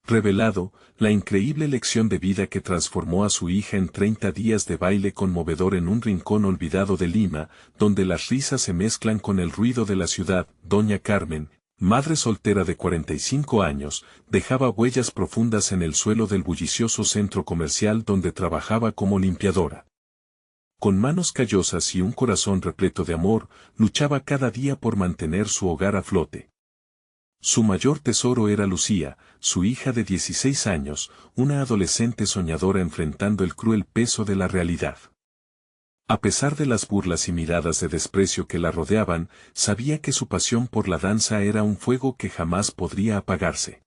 revelado, la increíble lección de vida que transformó a su hija en 30 días de baile conmovedor en un rincón olvidado de Lima, donde las risas se mezclan con el ruido de la ciudad. Doña Carmen, madre soltera de 45 años, dejaba huellas profundas en el suelo del bullicioso centro comercial donde trabajaba como limpiadora. Con manos callosas y un corazón repleto de amor, luchaba cada día por mantener su hogar a flote. Su mayor tesoro era Lucía, su hija de 16 años, una adolescente soñadora enfrentando el cruel peso de la realidad. A pesar de las burlas y miradas de desprecio que la rodeaban, sabía que su pasión por la danza era un fuego que jamás podría apagarse.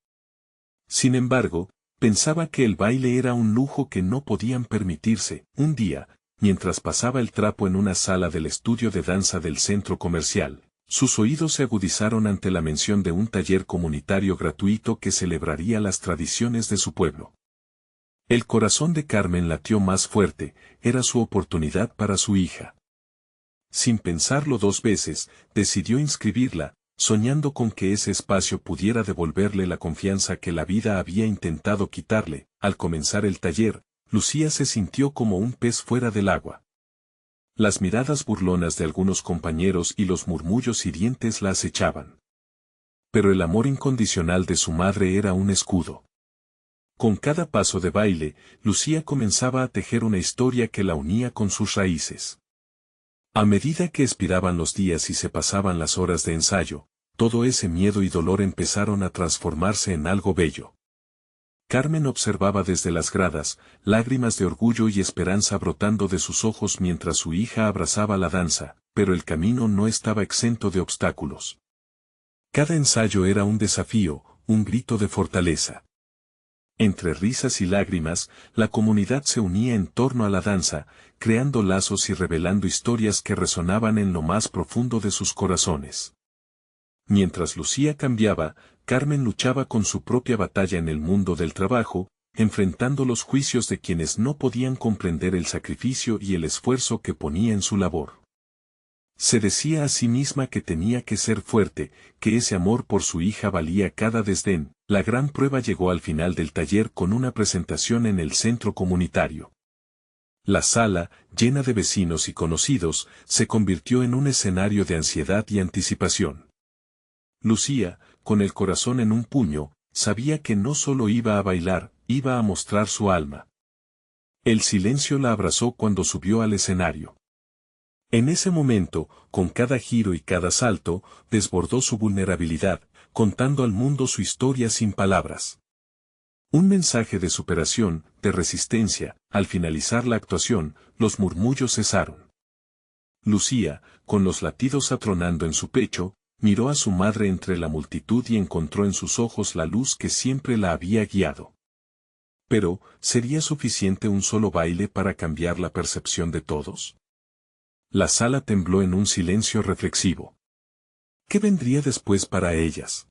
Sin embargo, pensaba que el baile era un lujo que no podían permitirse. Un día, mientras pasaba el trapo en una sala del estudio de danza del centro comercial, sus oídos se agudizaron ante la mención de un taller comunitario gratuito que celebraría las tradiciones de su pueblo. El corazón de Carmen latió más fuerte, era su oportunidad para su hija. Sin pensarlo dos veces, decidió inscribirla, soñando con que ese espacio pudiera devolverle la confianza que la vida había intentado quitarle. Al comenzar el taller, Lucía se sintió como un pez fuera del agua. Las miradas burlonas de algunos compañeros y los murmullos hirientes la acechaban. Pero el amor incondicional de su madre era un escudo. Con cada paso de baile, Lucía comenzaba a tejer una historia que la unía con sus raíces. A medida que expiraban los días y se pasaban las horas de ensayo, todo ese miedo y dolor empezaron a transformarse en algo bello. Carmen observaba desde las gradas, lágrimas de orgullo y esperanza brotando de sus ojos mientras su hija abrazaba la danza, pero el camino no estaba exento de obstáculos. Cada ensayo era un desafío, un grito de fortaleza. Entre risas y lágrimas, la comunidad se unía en torno a la danza, creando lazos y revelando historias que resonaban en lo más profundo de sus corazones. Mientras Lucía cambiaba, Carmen luchaba con su propia batalla en el mundo del trabajo, enfrentando los juicios de quienes no podían comprender el sacrificio y el esfuerzo que ponía en su labor. Se decía a sí misma que tenía que ser fuerte, que ese amor por su hija valía cada desdén. La gran prueba llegó al final del taller con una presentación en el centro comunitario. La sala, llena de vecinos y conocidos, se convirtió en un escenario de ansiedad y anticipación. Lucía, con el corazón en un puño, sabía que no solo iba a bailar, iba a mostrar su alma. El silencio la abrazó cuando subió al escenario. En ese momento, con cada giro y cada salto, desbordó su vulnerabilidad, contando al mundo su historia sin palabras. Un mensaje de superación, de resistencia. Al finalizar la actuación, los murmullos cesaron. Lucía, con los latidos atronando en su pecho, miró a su madre entre la multitud y encontró en sus ojos la luz que siempre la había guiado. Pero, ¿sería suficiente un solo baile para cambiar la percepción de todos? La sala tembló en un silencio reflexivo. ¿Qué vendría después para ellas?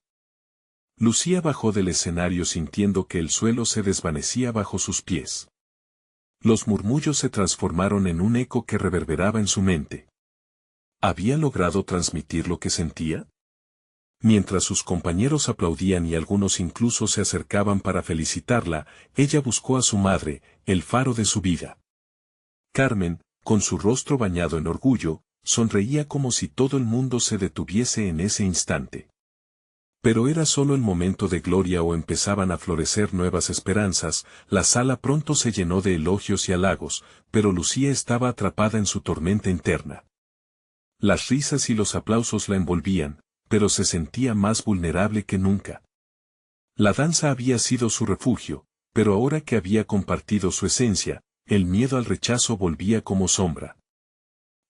Lucía bajó del escenario sintiendo que el suelo se desvanecía bajo sus pies. Los murmullos se transformaron en un eco que reverberaba en su mente. ¿Había logrado transmitir lo que sentía? Mientras sus compañeros aplaudían y algunos incluso se acercaban para felicitarla, ella buscó a su madre, el faro de su vida. Carmen, con su rostro bañado en orgullo, sonreía como si todo el mundo se detuviese en ese instante. Pero era solo el momento de gloria o empezaban a florecer nuevas esperanzas. La sala pronto se llenó de elogios y halagos, pero Lucía estaba atrapada en su tormenta interna. Las risas y los aplausos la envolvían, pero se sentía más vulnerable que nunca. La danza había sido su refugio, pero ahora que había compartido su esencia, el miedo al rechazo volvía como sombra.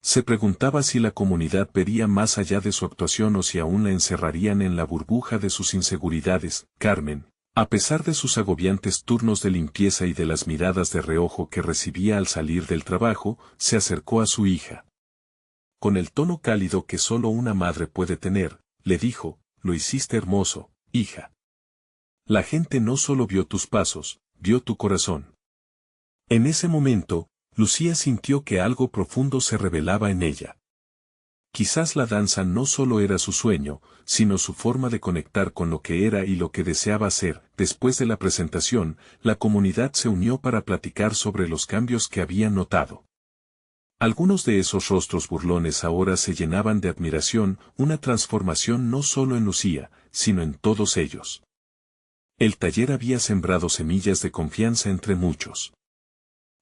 Se preguntaba si la comunidad vería más allá de su actuación o si aún la encerrarían en la burbuja de sus inseguridades. Carmen, a pesar de sus agobiantes turnos de limpieza y de las miradas de reojo que recibía al salir del trabajo, se acercó a su hija. Con el tono cálido que solo una madre puede tener, le dijo: «Lo hiciste hermoso, hija. La gente no solo vio tus pasos, vio tu corazón». En ese momento, Lucía sintió que algo profundo se revelaba en ella. Quizás la danza no solo era su sueño, sino su forma de conectar con lo que era y lo que deseaba ser. Después de la presentación, la comunidad se unió para platicar sobre los cambios que habían notado. Algunos de esos rostros burlones ahora se llenaban de admiración, una transformación no solo en Lucía, sino en todos ellos. El taller había sembrado semillas de confianza entre muchos.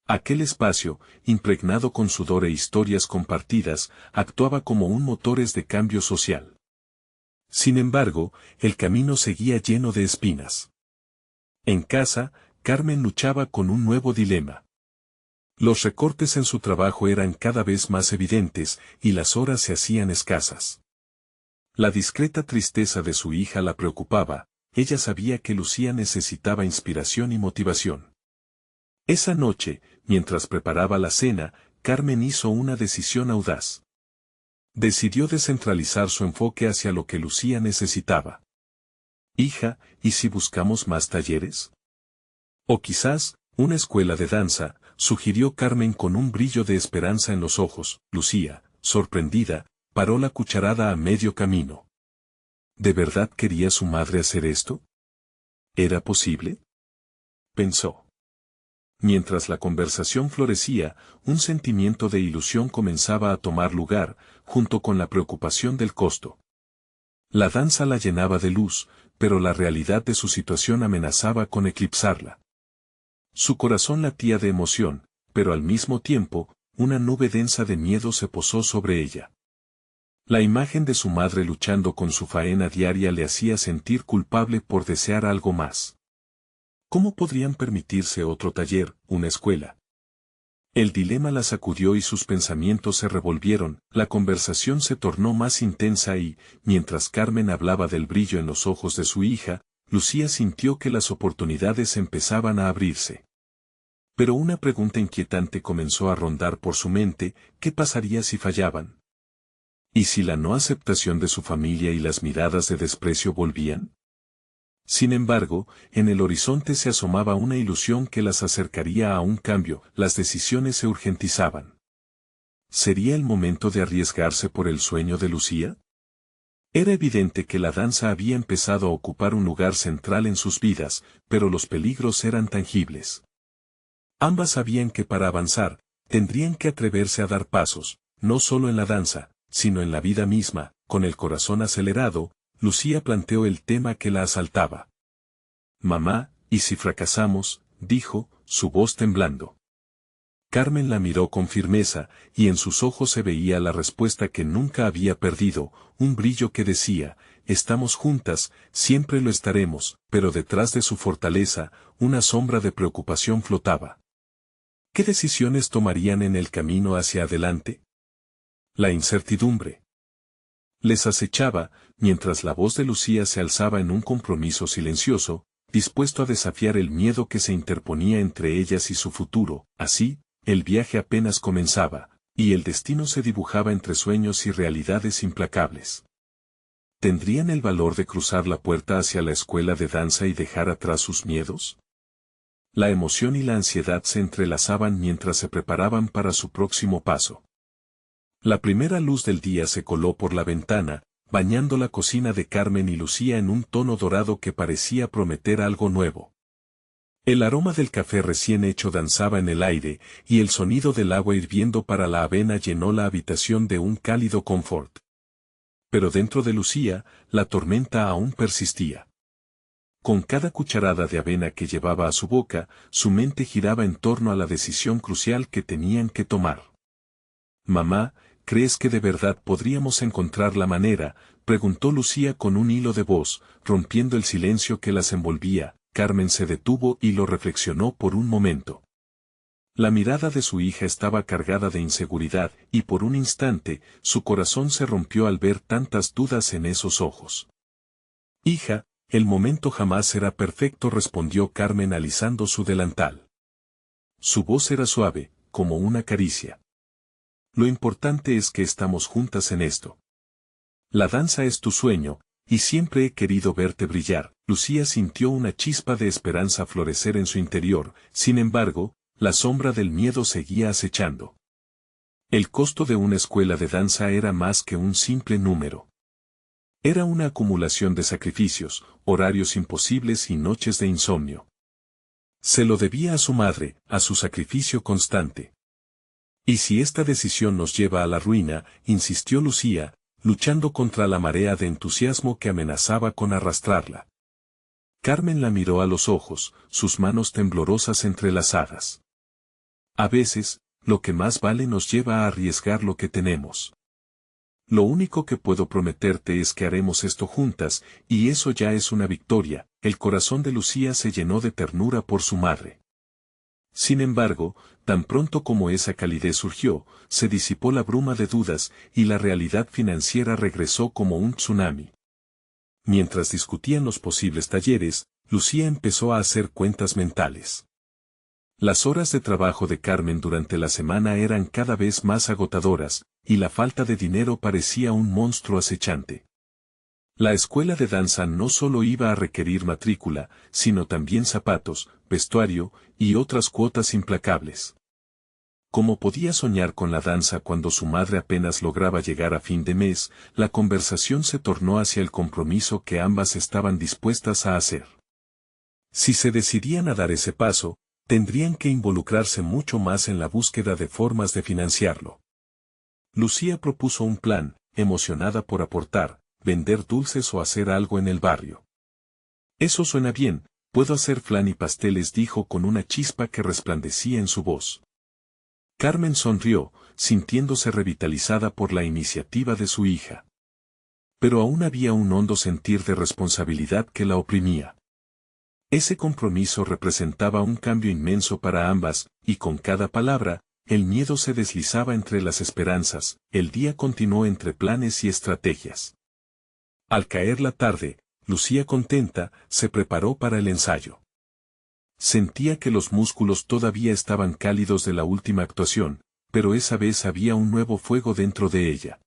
Aquel espacio, impregnado con sudor e historias compartidas, actuaba como un motor de cambio social. Sin embargo, el camino seguía lleno de espinas. En casa, Carmen luchaba con un nuevo dilema. Los recortes en su trabajo eran cada vez más evidentes y las horas se hacían escasas. La discreta tristeza de su hija la preocupaba, ella sabía que Lucía necesitaba inspiración y motivación. Esa noche, mientras preparaba la cena, Carmen hizo una decisión audaz. Decidió descentralizar su enfoque hacia lo que Lucía necesitaba. Hija, ¿y si buscamos más talleres? O quizás, una escuela de danza, sugirió Carmen con un brillo de esperanza en los ojos. Lucía, sorprendida, paró la cucharada a medio camino. ¿De verdad quería su madre hacer esto? ¿Era posible? Pensó. Mientras la conversación florecía, un sentimiento de ilusión comenzaba a tomar lugar, junto con la preocupación del costo. La danza la llenaba de luz, pero la realidad de su situación amenazaba con eclipsarla. Su corazón latía de emoción, pero al mismo tiempo, una nube densa de miedo se posó sobre ella. La imagen de su madre luchando con su faena diaria le hacía sentir culpable por desear algo más. ¿Cómo podrían permitirse otro taller, una escuela? El dilema la sacudió y sus pensamientos se revolvieron, la conversación se tornó más intensa y, mientras Carmen hablaba del brillo en los ojos de su hija, Lucía sintió que las oportunidades empezaban a abrirse. Pero una pregunta inquietante comenzó a rondar por su mente: ¿qué pasaría si fallaban? ¿Y si la no aceptación de su familia y las miradas de desprecio volvían? Sin embargo, en el horizonte se asomaba una ilusión que las acercaría a un cambio, las decisiones se urgentizaban. ¿Sería el momento de arriesgarse por el sueño de Lucía? Era evidente que la danza había empezado a ocupar un lugar central en sus vidas, pero los peligros eran tangibles. Ambas sabían que para avanzar, tendrían que atreverse a dar pasos, no solo en la danza, sino en la vida misma. Con el corazón acelerado, Lucía planteó el tema que la asaltaba. Mamá, ¿y si fracasamos?, dijo, su voz temblando. Carmen la miró con firmeza, y en sus ojos se veía la respuesta que nunca había perdido, un brillo que decía: estamos juntas, siempre lo estaremos. Pero detrás de su fortaleza, una sombra de preocupación flotaba. ¿Qué decisiones tomarían en el camino hacia adelante? La incertidumbre les acechaba, mientras la voz de Lucía se alzaba en un compromiso silencioso, dispuesto a desafiar el miedo que se interponía entre ellas y su futuro. Así, el viaje apenas comenzaba, y el destino se dibujaba entre sueños y realidades implacables. ¿Tendrían el valor de cruzar la puerta hacia la escuela de danza y dejar atrás sus miedos? La emoción y la ansiedad se entrelazaban mientras se preparaban para su próximo paso. La primera luz del día se coló por la ventana, bañando la cocina de Carmen y Lucía en un tono dorado que parecía prometer algo nuevo. El aroma del café recién hecho danzaba en el aire, y el sonido del agua hirviendo para la avena llenó la habitación de un cálido confort. Pero dentro de Lucía, la tormenta aún persistía. Con cada cucharada de avena que llevaba a su boca, su mente giraba en torno a la decisión crucial que tenían que tomar. Mamá, ¿crees que de verdad podríamos encontrar la manera?, preguntó Lucía con un hilo de voz, rompiendo el silencio que las envolvía. Carmen se detuvo y lo reflexionó por un momento. La mirada de su hija estaba cargada de inseguridad, y por un instante, su corazón se rompió al ver tantas dudas en esos ojos. Hija, el momento jamás será perfecto, respondió Carmen alisando su delantal. Su voz era suave, como una caricia. Lo importante es que estamos juntas en esto. La danza es tu sueño, y siempre he querido verte brillar. Lucía sintió una chispa de esperanza florecer en su interior, sin embargo, la sombra del miedo seguía acechando. El costo de una escuela de danza era más que un simple número. Era una acumulación de sacrificios, horarios imposibles y noches de insomnio. Se lo debía a su madre, a su sacrificio constante. Y si esta decisión nos lleva a la ruina, insistió Lucía, luchando contra la marea de entusiasmo que amenazaba con arrastrarla. Carmen la miró a los ojos, sus manos temblorosas entrelazadas. A veces, lo que más vale nos lleva a arriesgar lo que tenemos. Lo único que puedo prometerte es que haremos esto juntas, y eso ya es una victoria. El corazón de Lucía se llenó de ternura por su madre. Sin embargo, tan pronto como esa calidez surgió, se disipó la bruma de dudas, y la realidad financiera regresó como un tsunami. Mientras discutían los posibles talleres, Lucía empezó a hacer cuentas mentales. Las horas de trabajo de Carmen durante la semana eran cada vez más agotadoras, y la falta de dinero parecía un monstruo acechante. La escuela de danza no solo iba a requerir matrícula, sino también zapatos, vestuario, y otras cuotas implacables. Como podía soñar con la danza cuando su madre apenas lograba llegar a fin de mes, la conversación se tornó hacia el compromiso que ambas estaban dispuestas a hacer. Si se decidían a dar ese paso, tendrían que involucrarse mucho más en la búsqueda de formas de financiarlo. Lucía propuso un plan, emocionada por aportar, vender dulces o hacer algo en el barrio. Eso suena bien, puedo hacer flan y pasteles, dijo con una chispa que resplandecía en su voz. Carmen sonrió, sintiéndose revitalizada por la iniciativa de su hija. Pero aún había un hondo sentir de responsabilidad que la oprimía. Ese compromiso representaba un cambio inmenso para ambas, y con cada palabra, el miedo se deslizaba entre las esperanzas. El día continuó entre planes y estrategias. Al caer la tarde, Lucía contenta, se preparó para el ensayo. Sentía que los músculos todavía estaban cálidos de la última actuación, pero esa vez había un nuevo fuego dentro de ella.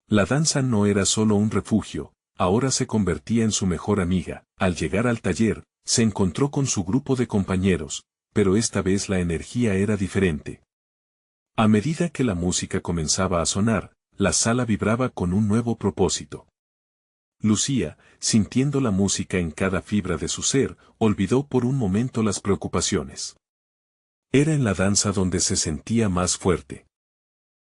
La danza no era solo un refugio, ahora se convertía en su mejor amiga. Al llegar al taller, se encontró con su grupo de compañeros, pero esta vez la energía era diferente. A medida que la música comenzaba a sonar, la sala vibraba con un nuevo propósito. Lucía, sintiendo la música en cada fibra de su ser, olvidó por un momento las preocupaciones. Era en la danza donde se sentía más fuerte.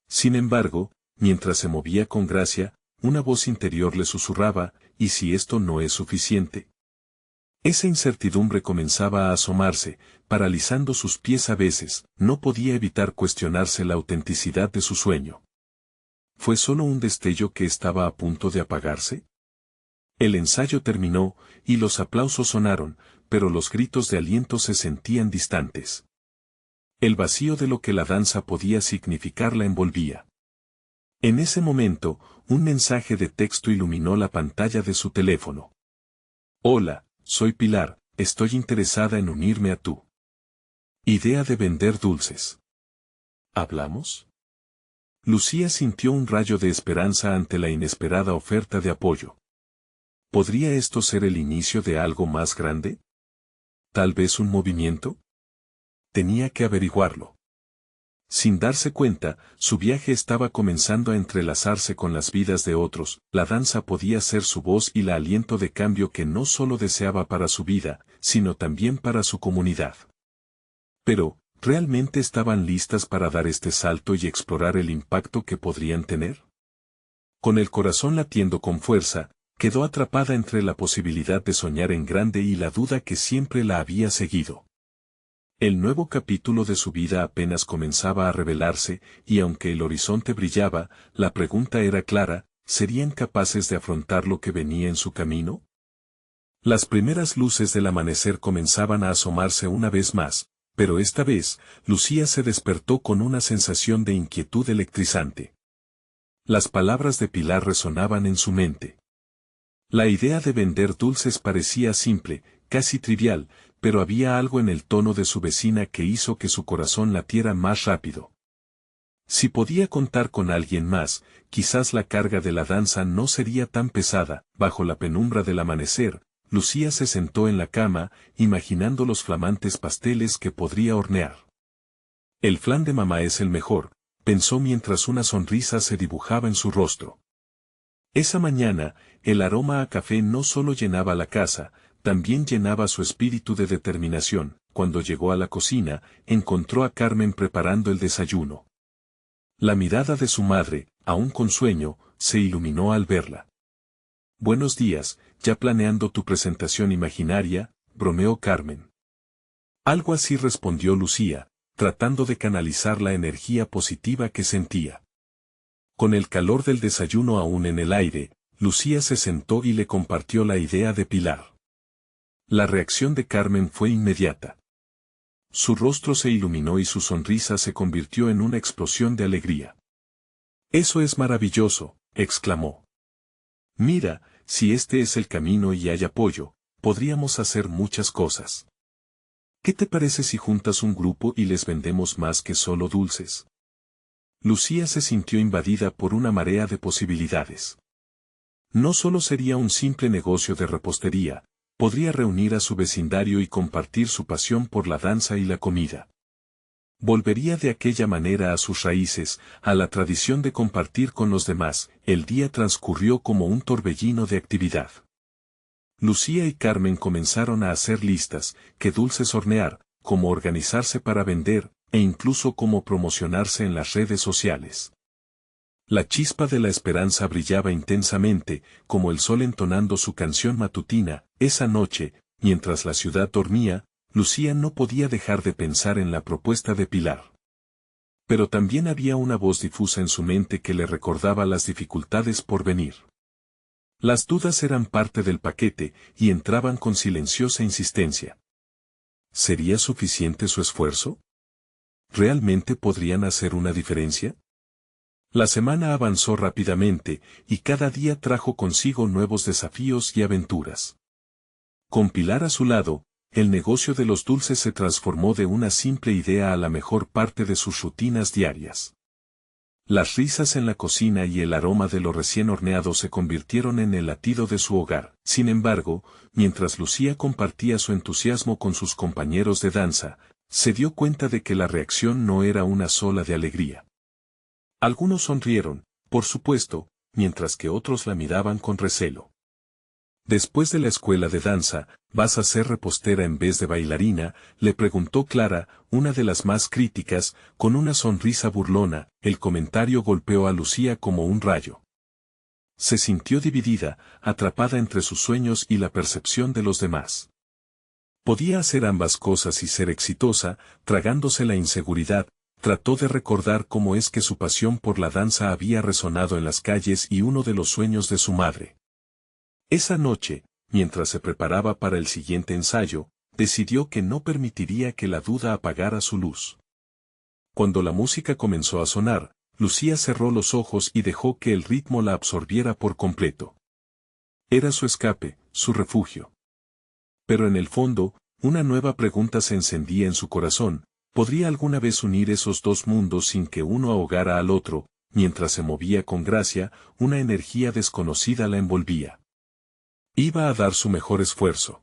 Sin embargo, mientras se movía con gracia, una voz interior le susurraba, ¿y si esto no es suficiente? Esa incertidumbre comenzaba a asomarse, paralizando sus pies a veces. No podía evitar cuestionarse la autenticidad de su sueño. ¿Fue solo un destello que estaba a punto de apagarse? El ensayo terminó, y los aplausos sonaron, pero los gritos de aliento se sentían distantes. El vacío de lo que la danza podía significar la envolvía. En ese momento, un mensaje de texto iluminó la pantalla de su teléfono. Hola, soy Pilar, estoy interesada en unirme a tu idea de vender dulces. ¿Hablamos? Lucía sintió un rayo de esperanza ante la inesperada oferta de apoyo. ¿Podría esto ser el inicio de algo más grande? ¿Tal vez un movimiento? Tenía que averiguarlo. Sin darse cuenta, su viaje estaba comenzando a entrelazarse con las vidas de otros. La danza podía ser su voz y el aliento de cambio que no solo deseaba para su vida, sino también para su comunidad. Pero, ¿realmente estaban listas para dar este salto y explorar el impacto que podrían tener? Con el corazón latiendo con fuerza, quedó atrapada entre la posibilidad de soñar en grande y la duda que siempre la había seguido. El nuevo capítulo de su vida apenas comenzaba a revelarse, y aunque el horizonte brillaba, la pregunta era clara: ¿serían capaces de afrontar lo que venía en su camino? Las primeras luces del amanecer comenzaban a asomarse una vez más, pero esta vez, Lucía se despertó con una sensación de inquietud electrizante. Las palabras de Pilar resonaban en su mente. La idea de vender dulces parecía simple, casi trivial, pero había algo en el tono de su vecina que hizo que su corazón latiera más rápido. Si podía contar con alguien más, quizás la carga de la danza no sería tan pesada. Bajo la penumbra del amanecer, Lucía se sentó en la cama, imaginando los flamantes pasteles que podría hornear. El flan de mamá es el mejor, pensó mientras una sonrisa se dibujaba en su rostro. Esa mañana, el aroma a café no solo llenaba la casa, también llenaba su espíritu de determinación. Cuando llegó a la cocina, encontró a Carmen preparando el desayuno. La mirada de su madre, aún con sueño, se iluminó al verla. «Buenos días, ya planeando tu presentación imaginaria», bromeó Carmen. Algo así respondió Lucía, tratando de canalizar la energía positiva que sentía. Con el calor del desayuno aún en el aire, Lucía se sentó y le compartió la idea de Pilar. La reacción de Carmen fue inmediata. Su rostro se iluminó y su sonrisa se convirtió en una explosión de alegría. «Eso es maravilloso», exclamó. «Mira, si este es el camino y hay apoyo, podríamos hacer muchas cosas. ¿Qué te parece si juntas un grupo y les vendemos más que solo dulces?» Lucía se sintió invadida por una marea de posibilidades. No solo sería un simple negocio de repostería, podría reunir a su vecindario y compartir su pasión por la danza y la comida. Volvería de aquella manera a sus raíces, a la tradición de compartir con los demás. El día transcurrió como un torbellino de actividad. Lucía y Carmen comenzaron a hacer listas, qué dulces hornear, cómo organizarse para vender, e incluso cómo promocionarse en las redes sociales. La chispa de la esperanza brillaba intensamente, como el sol entonando su canción matutina. Esa noche, mientras la ciudad dormía, Lucía no podía dejar de pensar en la propuesta de Pilar. Pero también había una voz difusa en su mente que le recordaba las dificultades por venir. Las dudas eran parte del paquete y entraban con silenciosa insistencia. ¿Sería suficiente su esfuerzo? ¿Realmente podrían hacer una diferencia? La semana avanzó rápidamente, y cada día trajo consigo nuevos desafíos y aventuras. Con Pilar a su lado, el negocio de los dulces se transformó de una simple idea a la mejor parte de sus rutinas diarias. Las risas en la cocina y el aroma de lo recién horneado se convirtieron en el latido de su hogar. Sin embargo, mientras Lucía compartía su entusiasmo con sus compañeros de danza, se dio cuenta de que la reacción no era una sola de alegría. Algunos sonrieron, por supuesto, mientras que otros la miraban con recelo. Después de la escuela de danza, ¿vas a ser repostera en vez de bailarina?, le preguntó Clara, una de las más críticas, con una sonrisa burlona. El comentario golpeó a Lucía como un rayo. Se sintió dividida, atrapada entre sus sueños y la percepción de los demás. Podía hacer ambas cosas y ser exitosa. Tragándose la inseguridad, trató de recordar cómo es que su pasión por la danza había resonado en las calles y uno de los sueños de su madre. Esa noche, mientras se preparaba para el siguiente ensayo, decidió que no permitiría que la duda apagara su luz. Cuando la música comenzó a sonar, Lucía cerró los ojos y dejó que el ritmo la absorbiera por completo. Era su escape, su refugio. Pero en el fondo, una nueva pregunta se encendía en su corazón: ¿podría alguna vez unir esos dos mundos sin que uno ahogara al otro? Mientras se movía con gracia, una energía desconocida la envolvía. Iba a dar su mejor esfuerzo.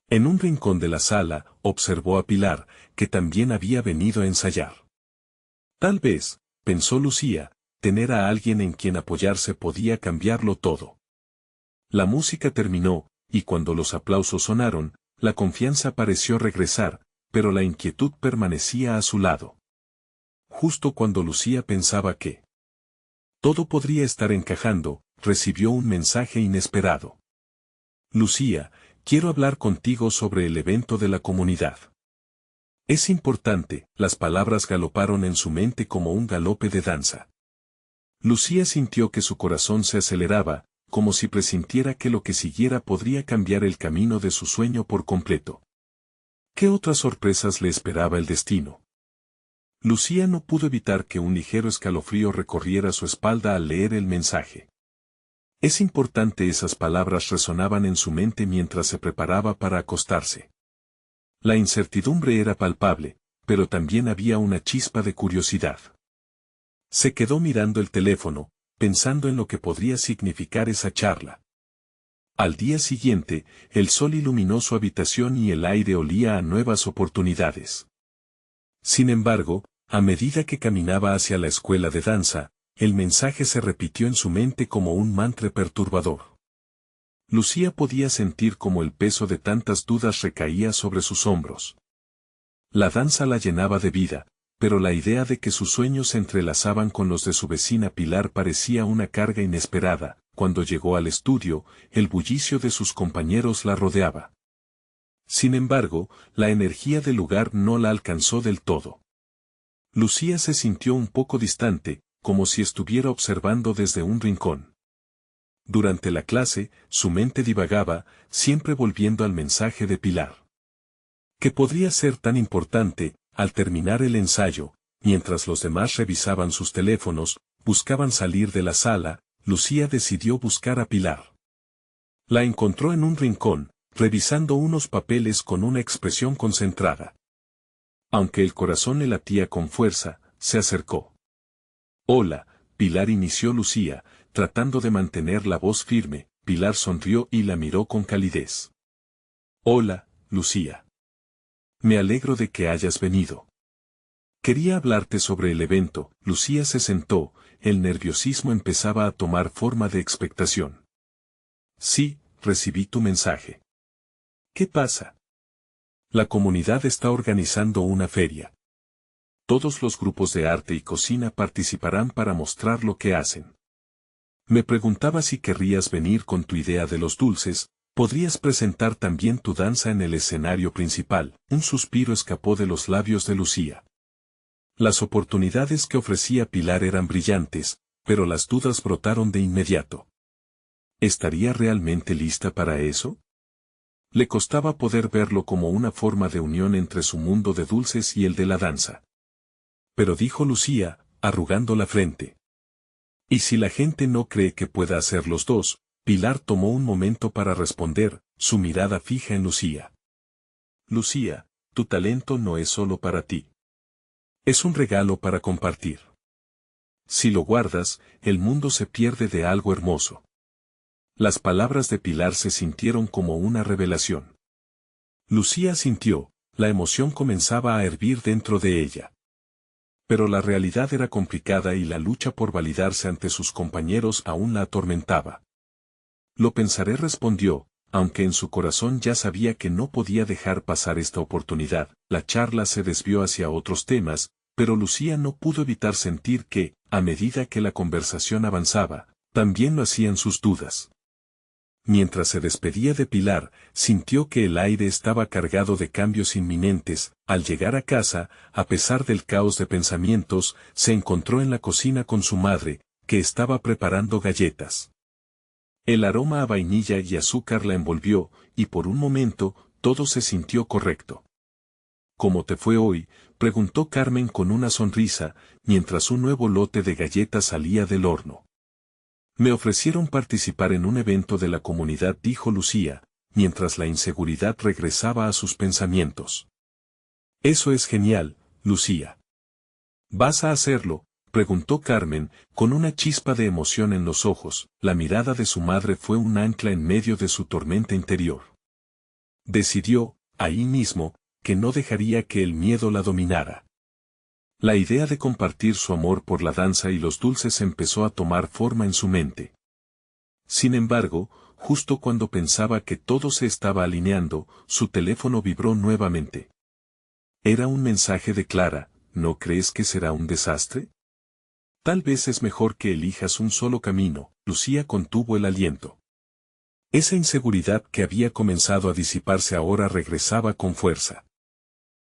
En un rincón de la sala, observó a Pilar, que también había venido a ensayar. Tal vez, pensó Lucía, tener a alguien en quien apoyarse podía cambiarlo todo. La música terminó, y cuando los aplausos sonaron, la confianza pareció regresar, pero la inquietud permanecía a su lado. Justo cuando Lucía pensaba que todo podría estar encajando, recibió un mensaje inesperado. «Lucía, quiero hablar contigo sobre el evento de la comunidad. Es importante». Las palabras galoparon en su mente como un galope de danza. Lucía sintió que su corazón se aceleraba, como si presintiera que lo que siguiera podría cambiar el camino de su sueño por completo. ¿Qué otras sorpresas le esperaba el destino? Lucía no pudo evitar que un ligero escalofrío recorriera su espalda al leer el mensaje. Es importante. Esas palabras resonaban en su mente mientras se preparaba para acostarse. La incertidumbre era palpable, pero también había una chispa de curiosidad. Se quedó mirando el teléfono, pensando en lo que podría significar esa charla. Al día siguiente, el sol iluminó su habitación y el aire olía a nuevas oportunidades. Sin embargo, A medida que caminaba hacia la escuela de danza, el mensaje se repitió en su mente como un mantra perturbador. Lucía podía sentir cómo el peso de tantas dudas recaía sobre sus hombros. La danza la llenaba de vida, pero la idea de que sus sueños se entrelazaban con los de su vecina Pilar parecía una carga inesperada. Cuando llegó al estudio, el bullicio de sus compañeros la rodeaba. Sin embargo, la energía del lugar no la alcanzó del todo. Lucía se sintió un poco distante, como si estuviera observando desde un rincón. Durante la clase, su mente divagaba, siempre volviendo al mensaje de Pilar. ¿Qué podría ser tan importante? Al terminar el ensayo, mientras los demás revisaban sus teléfonos, buscaban salir de la sala, Lucía decidió buscar a Pilar. La encontró en un rincón, revisando unos papeles con una expresión concentrada. Aunque el corazón le latía con fuerza, se acercó. «Hola», Pilar, inició Lucía, tratando de mantener la voz firme. Pilar sonrió y la miró con calidez. «Hola, Lucía. Me alegro de que hayas venido. Quería hablarte sobre el evento». Lucía se sentó, el nerviosismo empezaba a tomar forma de expectación. «Sí, recibí tu mensaje». «¿Qué pasa?» «La comunidad está organizando una feria. Todos los grupos de arte y cocina participarán para mostrar lo que hacen. Me preguntaba si querrías venir con tu idea de los dulces. Podrías presentar también tu danza en el escenario principal». Un suspiro escapó de los labios de Lucía. Las oportunidades que ofrecía Pilar eran brillantes, pero las dudas brotaron de inmediato. ¿Estaría realmente lista para eso? Le costaba poder verlo como una forma de unión entre su mundo de dulces y el de la danza. Pero dijo Lucía, arrugando la frente. ¿Y si la gente no cree que pueda hacer los dos? Pilar tomó un momento para responder, su mirada fija en Lucía. «Lucía, tu talento no es solo para ti. Es un regalo para compartir. Si lo guardas, el mundo se pierde de algo hermoso». Las palabras de Pilar se sintieron como una revelación. Lucía sintió, la emoción comenzaba a hervir dentro de ella. Pero la realidad era complicada y la lucha por validarse ante sus compañeros aún la atormentaba. «Lo pensaré», respondió, aunque en su corazón ya sabía que no podía dejar pasar esta oportunidad. La charla se desvió hacia otros temas, pero Lucía no pudo evitar sentir que, a medida que la conversación avanzaba, también lo hacían sus dudas. Mientras se despedía de Pilar, sintió que el aire estaba cargado de cambios inminentes. Al llegar a casa, a pesar del caos de pensamientos, se encontró en la cocina con su madre, que estaba preparando galletas. El aroma a vainilla y azúcar la envolvió, y por un momento, todo se sintió correcto. «¿Cómo te fue hoy?», preguntó Carmen con una sonrisa, mientras un nuevo lote de galletas salía del horno. «Me ofrecieron participar en un evento de la comunidad», dijo Lucía, mientras la inseguridad regresaba a sus pensamientos. «Eso es genial, Lucía». «¿Vas a hacerlo?», preguntó Carmen, con una chispa de emoción en los ojos. La mirada de su madre fue un ancla en medio de su tormenta interior. Decidió, ahí mismo, que no dejaría que el miedo la dominara. La idea de compartir su amor por la danza y los dulces empezó a tomar forma en su mente. Sin embargo, justo cuando pensaba que todo se estaba alineando, su teléfono vibró nuevamente. Era un mensaje de Clara. «¿No crees que será un desastre? Tal vez es mejor que elijas un solo camino». Lucía contuvo el aliento. Esa inseguridad que había comenzado a disiparse ahora regresaba con fuerza.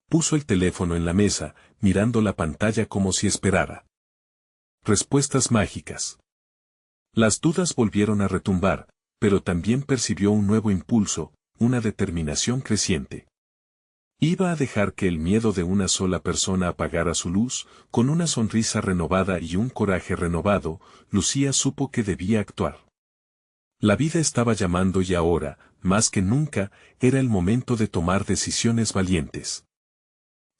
Puso el teléfono en la mesa, mirando la pantalla como si esperara. Respuestas mágicas. Las dudas volvieron a retumbar, pero también percibió un nuevo impulso, una determinación creciente. Iba a dejar que el miedo de una sola persona apagara su luz. Con una sonrisa renovada y un coraje renovado, Lucía supo que debía actuar. La vida estaba llamando y ahora, más que nunca, era el momento de tomar decisiones valientes.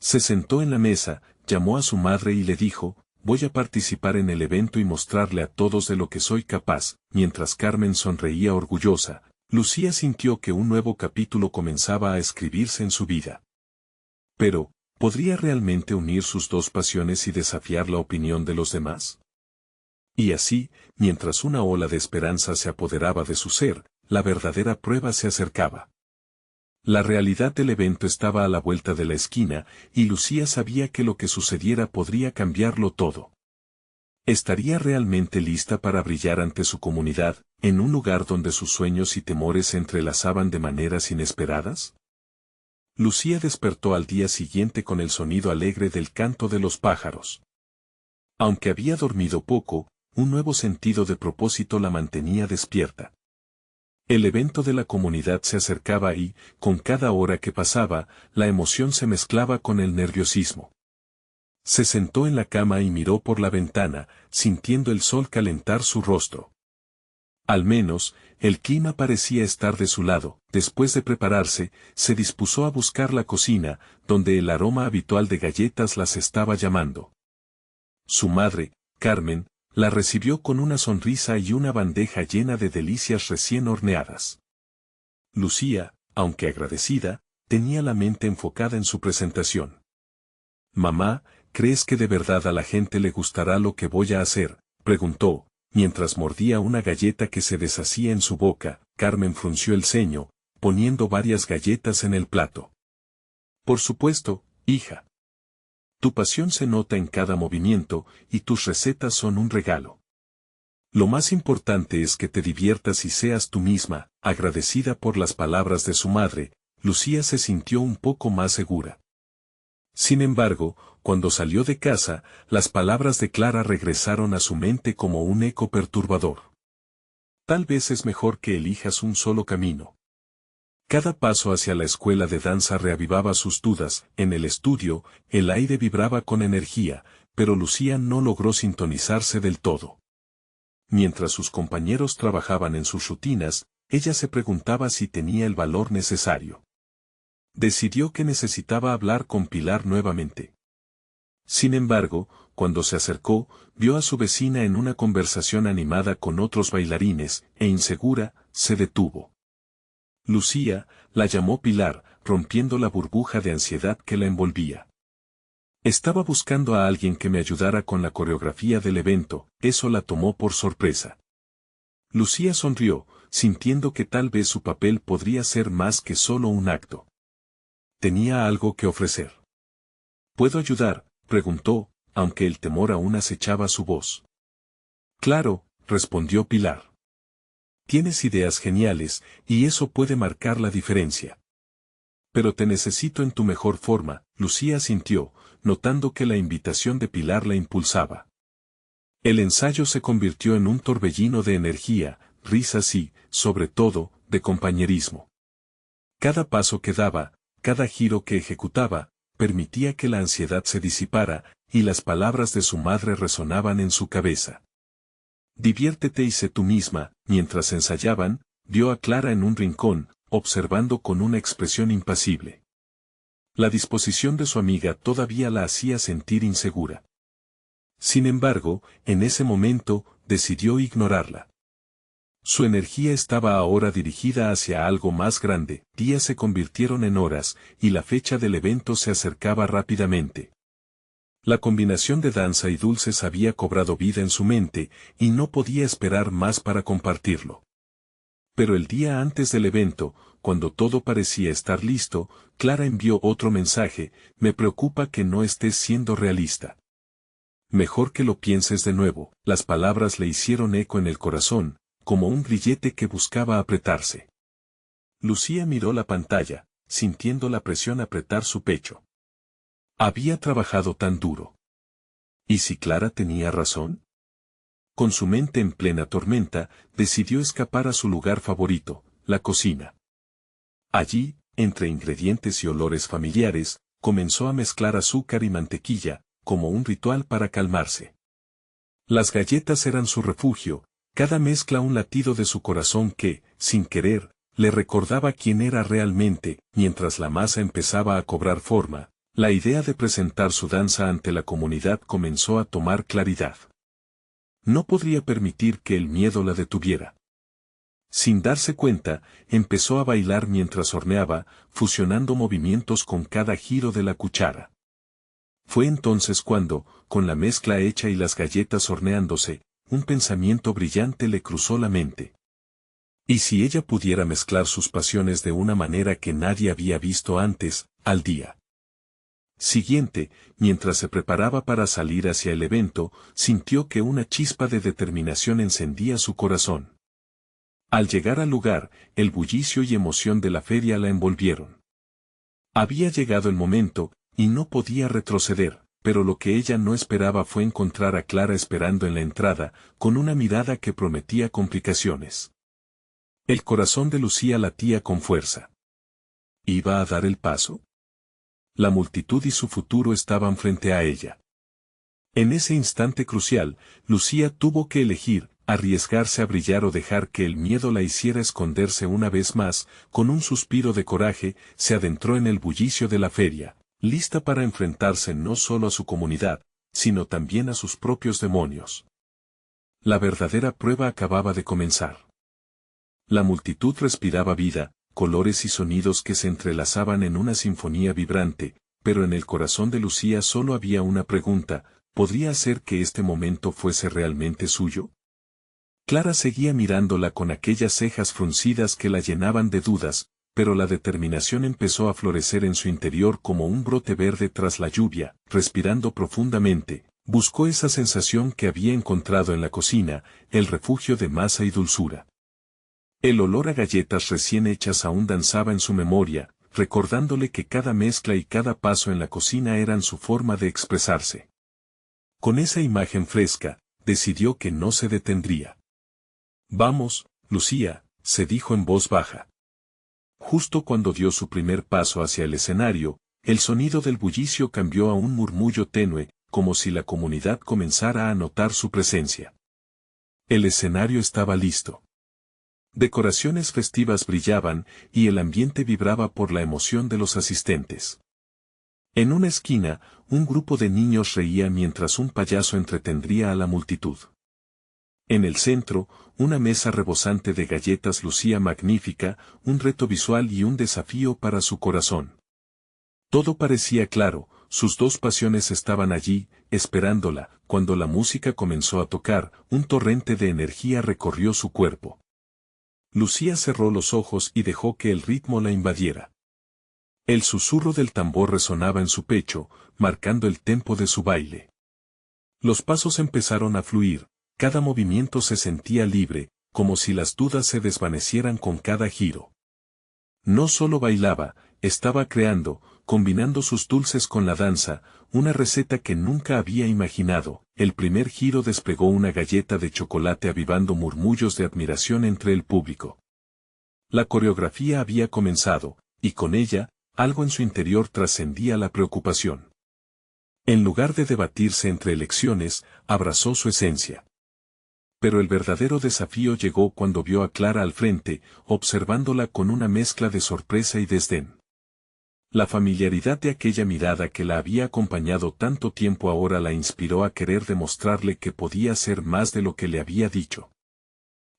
Se sentó en la mesa, llamó a su madre y le dijo: «Voy a participar en el evento y mostrarle a todos de lo que soy capaz». Mientras Carmen sonreía orgullosa, Lucía sintió que un nuevo capítulo comenzaba a escribirse en su vida. Pero, ¿Podría realmente unir sus dos pasiones y desafiar la opinión de los demás? Y así, mientras una ola de esperanza se apoderaba de su ser, la verdadera prueba se acercaba. La realidad del evento estaba a la vuelta de la esquina, y Lucía sabía que lo que sucediera podría cambiarlo todo. ¿Estaría realmente lista para brillar ante su comunidad, en un lugar donde sus sueños y temores se entrelazaban de maneras inesperadas? Lucía despertó al día siguiente con el sonido alegre del canto de los pájaros. Aunque había dormido poco, un nuevo sentido de propósito la mantenía despierta. El evento de la comunidad se acercaba y, con cada hora que pasaba, la emoción se mezclaba con el nerviosismo. Se sentó en la cama y miró por la ventana, sintiendo el sol calentar su rostro. Al menos, el clima parecía estar de su lado. Después de prepararse, se dispuso a buscar la cocina, donde el aroma habitual de galletas las estaba llamando. Su madre, Carmen, la recibió con una sonrisa y una bandeja llena de delicias recién horneadas. Lucía, aunque agradecida, tenía la mente enfocada en su presentación. «Mamá, ¿crees que de verdad a la gente le gustará lo que voy a hacer?», preguntó, mientras mordía una galleta que se deshacía en su boca. Carmen frunció el ceño, poniendo varias galletas en el plato. «Por supuesto, hija. Tu pasión se nota en cada movimiento, y tus recetas son un regalo. Lo más importante es que te diviertas y seas tú misma». Agradecida por las palabras de su madre, Lucía se sintió un poco más segura. Sin embargo, cuando salió de casa, las palabras de Clara regresaron a su mente como un eco perturbador. «Tal vez es mejor que elijas un solo camino». Cada paso hacia la escuela de danza reavivaba sus dudas. En el estudio, el aire vibraba con energía, pero Lucía no logró sintonizarse del todo. Mientras sus compañeros trabajaban en sus rutinas, ella se preguntaba si tenía el valor necesario. Decidió que necesitaba hablar con Pilar nuevamente. Sin embargo, cuando se acercó, vio a su vecina en una conversación animada con otros bailarines, e insegura, se detuvo. «Lucía», la llamó Pilar, rompiendo la burbuja de ansiedad que la envolvía. «Estaba buscando a alguien que me ayudara con la coreografía del evento». Eso la tomó por sorpresa. Lucía sonrió, sintiendo que tal vez su papel podría ser más que solo un acto. Tenía algo que ofrecer. «¿Puedo ayudar?», preguntó, aunque el temor aún acechaba su voz. «Claro», respondió Pilar. «Tienes ideas geniales, y eso puede marcar la diferencia. Pero te necesito en tu mejor forma». Lucía asintió, notando que la invitación de Pilar la impulsaba. El ensayo se convirtió en un torbellino de energía, risas y, sobre todo, de compañerismo. Cada paso que daba, cada giro que ejecutaba, permitía que la ansiedad se disipara, y las palabras de su madre resonaban en su cabeza. «Diviértete y sé tú misma». Mientras ensayaban, vio a Clara en un rincón, observando con una expresión impasible. La disposición de su amiga todavía la hacía sentir insegura. Sin embargo, en ese momento, decidió ignorarla. Su energía estaba ahora dirigida hacia algo más grande. Días se convirtieron en horas, y la fecha del evento se acercaba rápidamente. La combinación de danza y dulces había cobrado vida en su mente, y no podía esperar más para compartirlo. Pero el día antes del evento, cuando todo parecía estar listo, Clara envió otro mensaje: «Me preocupa que no estés siendo realista. Mejor que lo pienses de nuevo». Las palabras le hicieron eco en el corazón, como un grillete que buscaba apretarse. Lucía miró la pantalla, sintiendo la presión apretar su pecho. Había trabajado tan duro. ¿Y si Clara tenía razón? Con su mente en plena tormenta, decidió escapar a su lugar favorito, la cocina. Allí, entre ingredientes y olores familiares, comenzó a mezclar azúcar y mantequilla, como un ritual para calmarse. Las galletas eran su refugio, cada mezcla un latido de su corazón que, sin querer, le recordaba quién era realmente. Mientras la masa empezaba a cobrar forma, la idea de presentar su danza ante la comunidad comenzó a tomar claridad. No podría permitir que el miedo la detuviera. Sin darse cuenta, empezó a bailar mientras horneaba, fusionando movimientos con cada giro de la cuchara. Fue entonces cuando, con la mezcla hecha y las galletas horneándose, un pensamiento brillante le cruzó la mente. ¿Y si ella pudiera mezclar sus pasiones de una manera que nadie había visto antes, al día siguiente, mientras se preparaba para salir hacia el evento, sintió que una chispa de determinación encendía su corazón. Al llegar al lugar, el bullicio y emoción de la feria la envolvieron. Había llegado el momento, y no podía retroceder, pero lo que ella no esperaba fue encontrar a Clara esperando en la entrada, con una mirada que prometía complicaciones. El corazón de Lucía latía con fuerza. ¿Iba a dar el paso? La multitud y su futuro estaban frente a ella. En ese instante crucial, Lucía tuvo que elegir, arriesgarse a brillar o dejar que el miedo la hiciera esconderse una vez más. Con un suspiro de coraje, se adentró en el bullicio de la feria, lista para enfrentarse no solo a su comunidad, sino también a sus propios demonios. La verdadera prueba acababa de comenzar. La multitud respiraba vida, colores y sonidos que se entrelazaban en una sinfonía vibrante, pero en el corazón de Lucía solo había una pregunta: ¿podría ser que este momento fuese realmente suyo? Clara seguía mirándola con aquellas cejas fruncidas que la llenaban de dudas, pero la determinación empezó a florecer en su interior como un brote verde tras la lluvia. Respirando profundamente, buscó esa sensación que había encontrado en la cocina, el refugio de masa y dulzura. El olor a galletas recién hechas aún danzaba en su memoria, recordándole que cada mezcla y cada paso en la cocina eran su forma de expresarse. Con esa imagen fresca, decidió que no se detendría. «Vamos, Lucía», se dijo en voz baja. Justo cuando dio su primer paso hacia el escenario, el sonido del bullicio cambió a un murmullo tenue, como si la comunidad comenzara a notar su presencia. El escenario estaba listo. Decoraciones festivas brillaban, y el ambiente vibraba por la emoción de los asistentes. En una esquina, un grupo de niños reía mientras un payaso entretendría a la multitud. En el centro, una mesa rebosante de galletas lucía magnífica, un reto visual y un desafío para su corazón. Todo parecía claro, sus dos pasiones estaban allí, esperándola. Cuando la música comenzó a tocar, un torrente de energía recorrió su cuerpo. Lucía cerró los ojos y dejó que el ritmo la invadiera. El susurro del tambor resonaba en su pecho, marcando el tempo de su baile. Los pasos empezaron a fluir, cada movimiento se sentía libre, como si las dudas se desvanecieran con cada giro. No solo bailaba, estaba creando, combinando sus dulces con la danza, una receta que nunca había imaginado. El primer giro despegó una galleta de chocolate avivando murmullos de admiración entre el público. La coreografía había comenzado, y con ella, algo en su interior trascendía la preocupación. En lugar de debatirse entre elecciones, abrazó su esencia. Pero el verdadero desafío llegó cuando vio a Clara al frente, observándola con una mezcla de sorpresa y desdén. La familiaridad de aquella mirada que la había acompañado tanto tiempo ahora la inspiró a querer demostrarle que podía ser más de lo que le había dicho.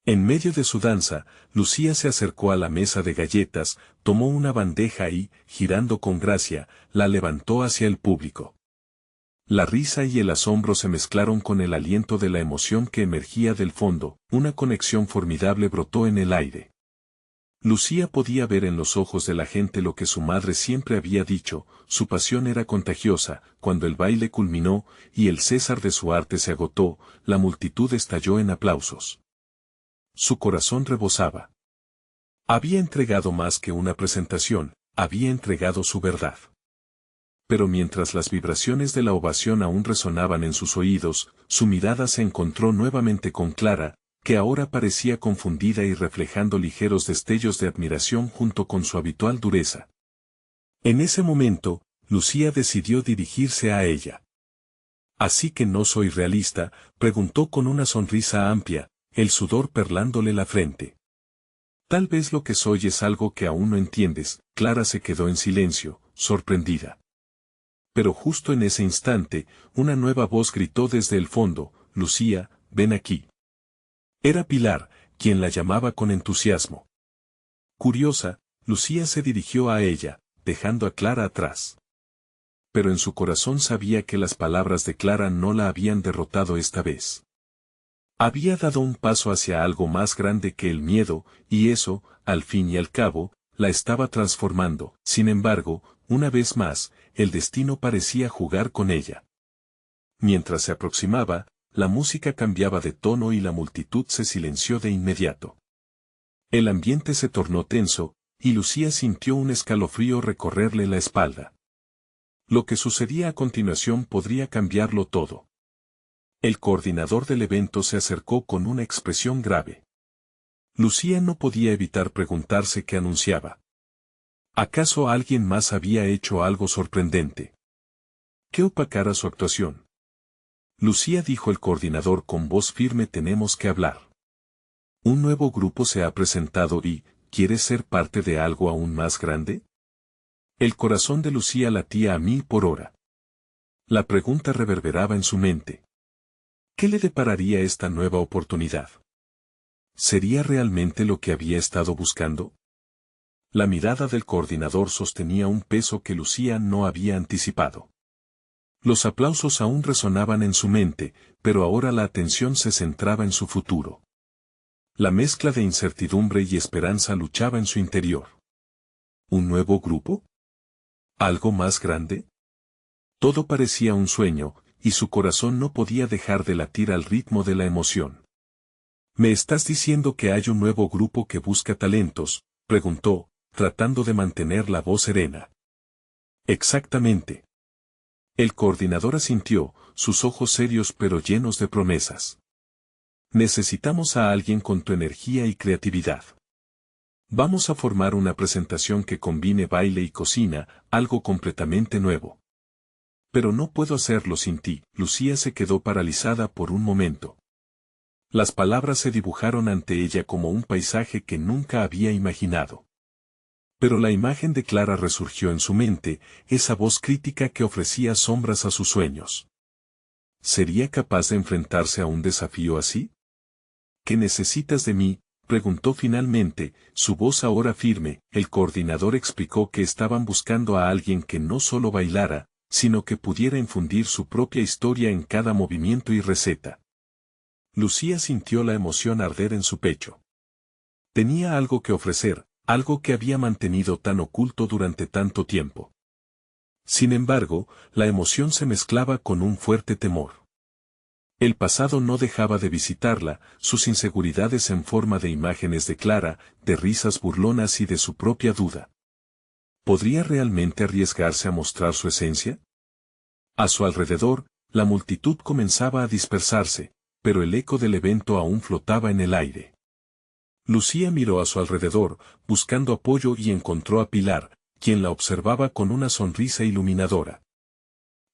En medio de su danza, Lucía se acercó a la mesa de galletas, tomó una bandeja y, girando con gracia, la levantó hacia el público. La risa y el asombro se mezclaron con el aliento de la emoción que emergía del fondo, una conexión formidable brotó en el aire. Lucía podía ver en los ojos de la gente lo que su madre siempre había dicho: su pasión era contagiosa. Cuando el baile culminó, y el césar de su arte se agotó, la multitud estalló en aplausos. Su corazón rebosaba. Había entregado más que una presentación, había entregado su verdad. Pero mientras las vibraciones de la ovación aún resonaban en sus oídos, su mirada se encontró nuevamente con Clara, que ahora parecía confundida y reflejando ligeros destellos de admiración junto con su habitual dureza. En ese momento, Lucía decidió dirigirse a ella. «¿Así que no soy realista?», preguntó con una sonrisa amplia, el sudor perlándole la frente. «Tal vez lo que soy es algo que aún no entiendes». Clara se quedó en silencio, sorprendida. Pero justo en ese instante, una nueva voz gritó desde el fondo: «Lucía, ven aquí». Era Pilar, quien la llamaba con entusiasmo. Curiosa, Lucía se dirigió a ella, dejando a Clara atrás. pero en su corazón sabía que las palabras de Clara no la habían derrotado esta vez. Había dado un paso hacia algo más grande que el miedo, y eso, al fin y al cabo, la estaba transformando. Sin embargo, una vez más, el destino parecía jugar con ella. Mientras se aproximaba, la música cambiaba de tono y la multitud se silenció de inmediato. El ambiente se tornó tenso, y Lucía sintió un escalofrío recorrerle la espalda. Lo que sucedía a continuación podría cambiarlo todo. El coordinador del evento se acercó con una expresión grave. Lucía no podía evitar preguntarse qué anunciaba. ¿Acaso alguien más había hecho algo sorprendente que opacara su actuación? Lucía, dijo el coordinador con voz firme, tenemos que hablar. Un nuevo grupo se ha presentado y, ¿quieres ser parte de algo aún más grande? El corazón de Lucía latía a 1000 por hora. La pregunta reverberaba en su mente. ¿Qué le depararía esta nueva oportunidad? ¿Sería realmente lo que había estado buscando? La mirada del coordinador sostenía un peso que Lucía no había anticipado. Los aplausos aún resonaban en su mente, pero ahora la atención se centraba en su futuro. La mezcla de incertidumbre y esperanza luchaba en su interior. ¿Un nuevo grupo? ¿Algo más grande? Todo parecía un sueño, y su corazón no podía dejar de latir al ritmo de la emoción. ¿Me estás diciendo que hay un nuevo grupo que busca talentos?, preguntó, tratando de mantener la voz serena. Exactamente. El coordinador asintió, sus ojos serios pero llenos de promesas. Necesitamos a alguien con tu energía y creatividad. Vamos a formar una presentación que combine baile y cocina, algo completamente nuevo. Pero no puedo hacerlo sin ti. Lucía se quedó paralizada por un momento. Las palabras se dibujaron ante ella como un paisaje que nunca había imaginado. Pero la imagen de Clara resurgió en su mente, esa voz crítica que ofrecía sombras a sus sueños. ¿Sería capaz de enfrentarse a un desafío así? ¿Qué necesitas de mí?, preguntó finalmente, su voz ahora firme. El coordinador explicó que estaban buscando a alguien que no solo bailara, sino que pudiera infundir su propia historia en cada movimiento y receta. Lucía sintió la emoción arder en su pecho. Tenía algo que ofrecer, algo que había mantenido tan oculto durante tanto tiempo. Sin embargo, la emoción se mezclaba con un fuerte temor. El pasado no dejaba de visitarla, sus inseguridades en forma de imágenes de Clara, de risas burlonas y de su propia duda. ¿Podría realmente arriesgarse a mostrar su esencia? A su alrededor, la multitud comenzaba a dispersarse, pero el eco del evento aún flotaba en el aire. Lucía miró a su alrededor, buscando apoyo, y encontró a Pilar, quien la observaba con una sonrisa iluminadora.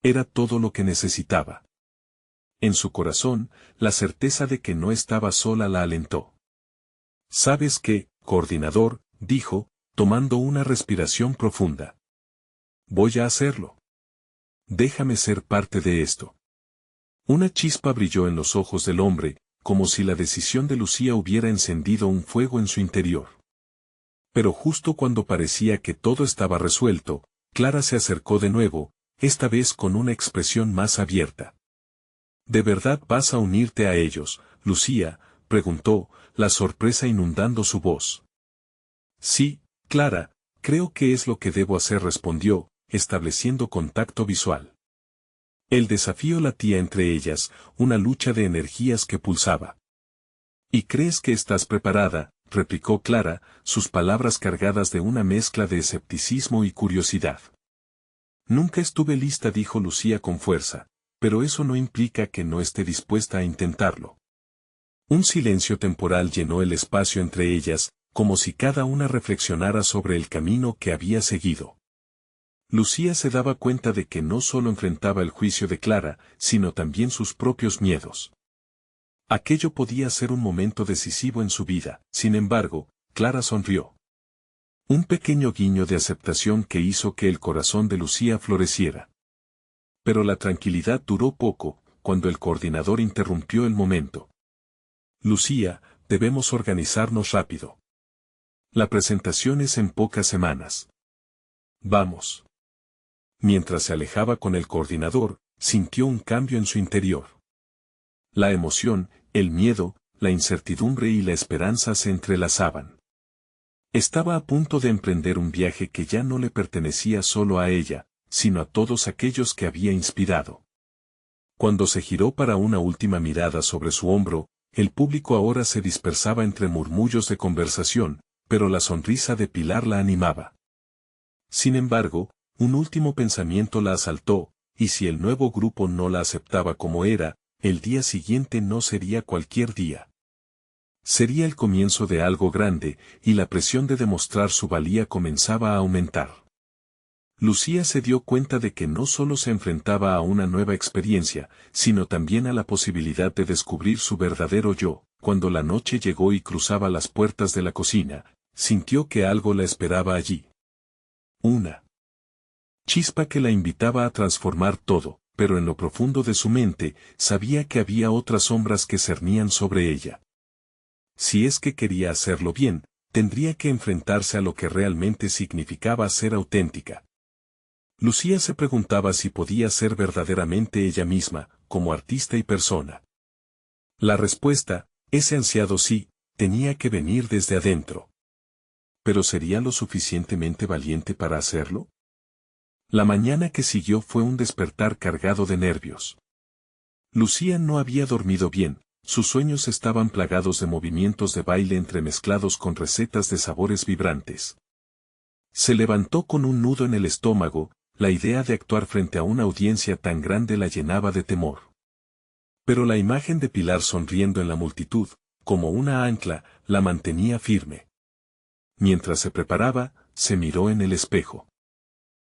Era todo lo que necesitaba. En su corazón, la certeza de que no estaba sola la alentó. ¿Sabes qué, coordinador?, dijo, tomando una respiración profunda. Voy a hacerlo. Déjame ser parte de esto. Una chispa brilló en los ojos del hombre, como si la decisión de Lucía hubiera encendido un fuego en su interior. Pero justo cuando parecía que todo estaba resuelto, Clara se acercó de nuevo, esta vez con una expresión más abierta. ¿De verdad vas a unirte a ellos, Lucía?, preguntó, la sorpresa inundando su voz. Sí, Clara, creo que es lo que debo hacer, respondió, estableciendo contacto visual. El desafío latía entre ellas, una lucha de energías que pulsaba. ¿Y crees que estás preparada?, replicó Clara, sus palabras cargadas de una mezcla de escepticismo y curiosidad. Nunca estuve lista, dijo Lucía con fuerza, pero eso no implica que no esté dispuesta a intentarlo. Un silencio temporal llenó el espacio entre ellas, como si cada una reflexionara sobre el camino que había seguido. Lucía se daba cuenta de que no solo enfrentaba el juicio de Clara, sino también sus propios miedos. Aquello podía ser un momento decisivo en su vida. Sin embargo, Clara sonrió. Un pequeño guiño de aceptación que hizo que el corazón de Lucía floreciera. Pero la tranquilidad duró poco, cuando el coordinador interrumpió el momento. Lucía, debemos organizarnos rápido. La presentación es en pocas semanas. Vamos. Mientras se alejaba con el coordinador, sintió un cambio en su interior. La emoción, el miedo, la incertidumbre y la esperanza se entrelazaban. Estaba a punto de emprender un viaje que ya no le pertenecía solo a ella, sino a todos aquellos que había inspirado. Cuando se giró para una última mirada sobre su hombro, el público ahora se dispersaba entre murmullos de conversación, pero la sonrisa de Pilar la animaba. Sin embargo, un último pensamiento la asaltó, y si el nuevo grupo no la aceptaba como era, el día siguiente no sería cualquier día. Sería el comienzo de algo grande, y la presión de demostrar su valía comenzaba a aumentar. Lucía se dio cuenta de que no solo se enfrentaba a una nueva experiencia, sino también a la posibilidad de descubrir su verdadero yo. Cuando la noche llegó y cruzaba las puertas de la cocina, sintió que algo la esperaba allí. Una chispa que la invitaba a transformar todo, pero en lo profundo de su mente, sabía que había otras sombras que cernían sobre ella. Si es que quería hacerlo bien, tendría que enfrentarse a lo que realmente significaba ser auténtica. Lucía se preguntaba si podía ser verdaderamente ella misma, como artista y persona. La respuesta, ese ansiado sí, tenía que venir desde adentro. ¿Pero sería lo suficientemente valiente para hacerlo? La mañana que siguió fue un despertar cargado de nervios. Lucía no había dormido bien, sus sueños estaban plagados de movimientos de baile entremezclados con recetas de sabores vibrantes. Se levantó con un nudo en el estómago, la idea de actuar frente a una audiencia tan grande la llenaba de temor. Pero la imagen de Pilar sonriendo en la multitud, como una ancla, la mantenía firme. Mientras se preparaba, se miró en el espejo.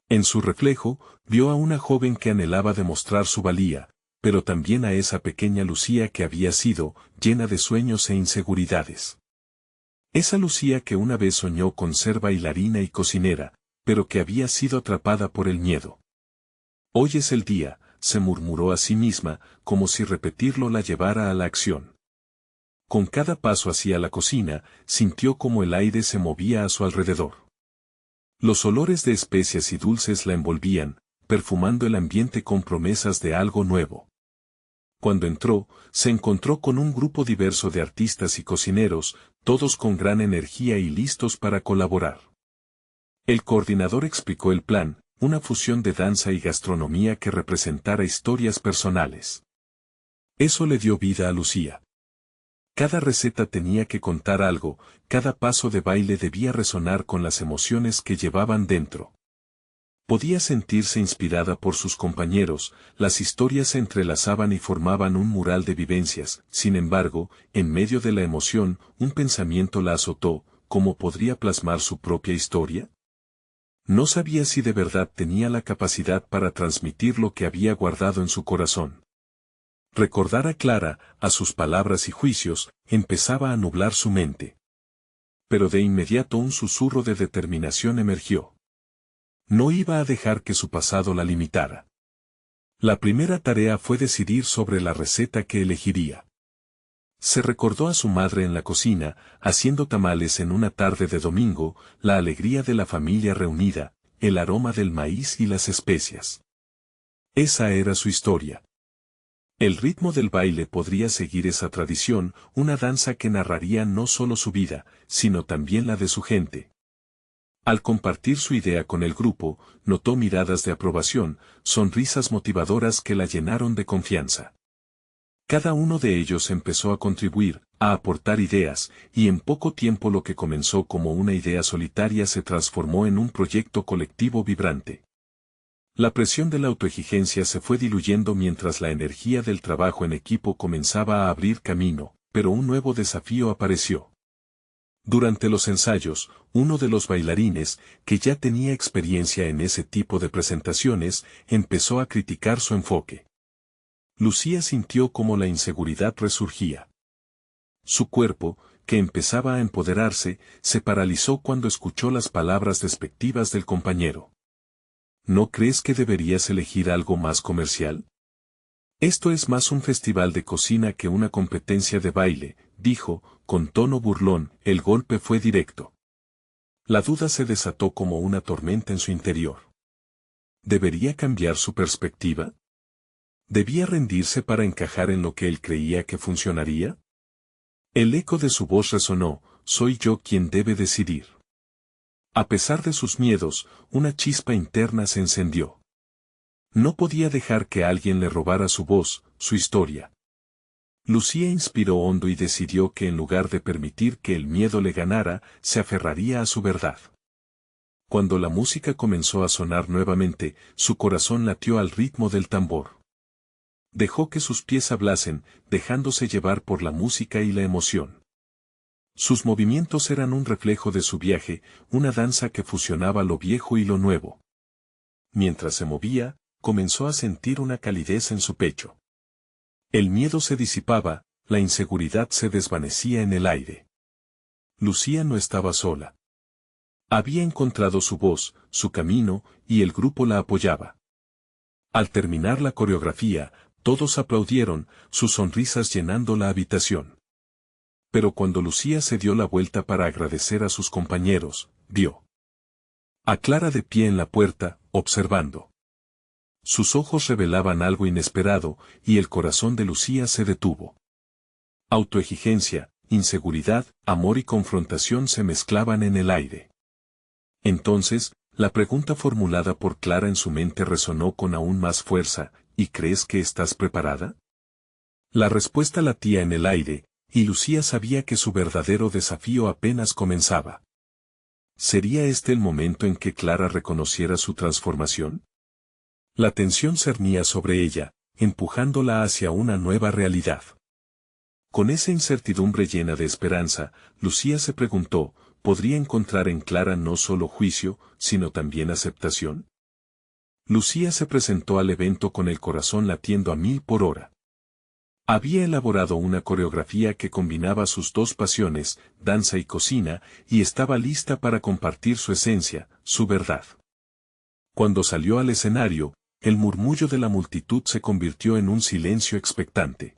En su reflejo, vio a una joven que anhelaba demostrar su valía, pero también a esa pequeña Lucía que había sido, llena de sueños e inseguridades. Esa Lucía que una vez soñó con ser bailarina y cocinera, pero que había sido atrapada por el miedo. Hoy es el día, se murmuró a sí misma, como si repetirlo la llevara a la acción. Con cada paso hacia la cocina, sintió como el aire se movía a su alrededor. Los olores de especias y dulces la envolvían, perfumando el ambiente con promesas de algo nuevo. Cuando entró, se encontró con un grupo diverso de artistas y cocineros, todos con gran energía y listos para colaborar. El coordinador explicó el plan, una fusión de danza y gastronomía que representara historias personales. Eso le dio vida a Lucía. Cada receta tenía que contar algo, cada paso de baile debía resonar con las emociones que llevaban dentro. Podía sentirse inspirada por sus compañeros, las historias se entrelazaban y formaban un mural de vivencias. Sin embargo, en medio de la emoción, un pensamiento la azotó: ¿cómo podría plasmar su propia historia? No sabía si de verdad tenía la capacidad para transmitir lo que había guardado en su corazón. Recordar a Clara, a sus palabras y juicios, empezaba a nublar su mente. Pero de inmediato un susurro de determinación emergió. No iba a dejar que su pasado la limitara. La primera tarea fue decidir sobre la receta que elegiría. Se recordó a su madre en la cocina, haciendo tamales en una tarde de domingo, la alegría de la familia reunida, el aroma del maíz y las especias. Esa era su historia. El ritmo del baile podría seguir esa tradición, una danza que narraría no solo su vida, sino también la de su gente. Al compartir su idea con el grupo, notó miradas de aprobación, sonrisas motivadoras que la llenaron de confianza. Cada uno de ellos empezó a contribuir, a aportar ideas, y en poco tiempo lo que comenzó como una idea solitaria se transformó en un proyecto colectivo vibrante. La presión de la autoexigencia se fue diluyendo mientras la energía del trabajo en equipo comenzaba a abrir camino, pero un nuevo desafío apareció. Durante los ensayos, uno de los bailarines, que ya tenía experiencia en ese tipo de presentaciones, empezó a criticar su enfoque. Lucía sintió como la inseguridad resurgía. Su cuerpo, que empezaba a empoderarse, se paralizó cuando escuchó las palabras despectivas del compañero. ¿No crees que deberías elegir algo más comercial? Esto es más un festival de cocina que una competencia de baile, dijo, con tono burlón. El golpe fue directo. La duda se desató como una tormenta en su interior. ¿Debería cambiar su perspectiva? ¿Debía rendirse para encajar en lo que él creía que funcionaría? El eco de su voz resonó: soy yo quien debe decidir. A pesar de sus miedos, una chispa interna se encendió. No podía dejar que alguien le robara su voz, su historia. Lucía inspiró hondo y decidió que en lugar de permitir que el miedo le ganara, se aferraría a su verdad. Cuando la música comenzó a sonar nuevamente, su corazón latió al ritmo del tambor. Dejó que sus pies hablasen, dejándose llevar por la música y la emoción. Sus movimientos eran un reflejo de su viaje, una danza que fusionaba lo viejo y lo nuevo. Mientras se movía, comenzó a sentir una calidez en su pecho. El miedo se disipaba, la inseguridad se desvanecía en el aire. Lucía no estaba sola. Había encontrado su voz, su camino, y el grupo la apoyaba. Al terminar la coreografía, todos aplaudieron, sus sonrisas llenando la habitación. Pero cuando Lucía se dio la vuelta para agradecer a sus compañeros, vio a Clara de pie en la puerta, observando. Sus ojos revelaban algo inesperado, y el corazón de Lucía se detuvo. Autoexigencia, inseguridad, amor y confrontación se mezclaban en el aire. Entonces, la pregunta formulada por Clara en su mente resonó con aún más fuerza: ¿y crees que estás preparada? La respuesta latía en el aire, y Lucía sabía que su verdadero desafío apenas comenzaba. ¿Sería este el momento en que Clara reconociera su transformación? La tensión cernía sobre ella, empujándola hacia una nueva realidad. Con esa incertidumbre llena de esperanza, Lucía se preguntó: ¿podría encontrar en Clara no solo juicio, sino también aceptación? Lucía se presentó al evento con el corazón latiendo a 1000 por hora. Había elaborado una coreografía que combinaba sus dos pasiones, danza y cocina, y estaba lista para compartir su esencia, su verdad. Cuando salió al escenario, el murmullo de la multitud se convirtió en un silencio expectante.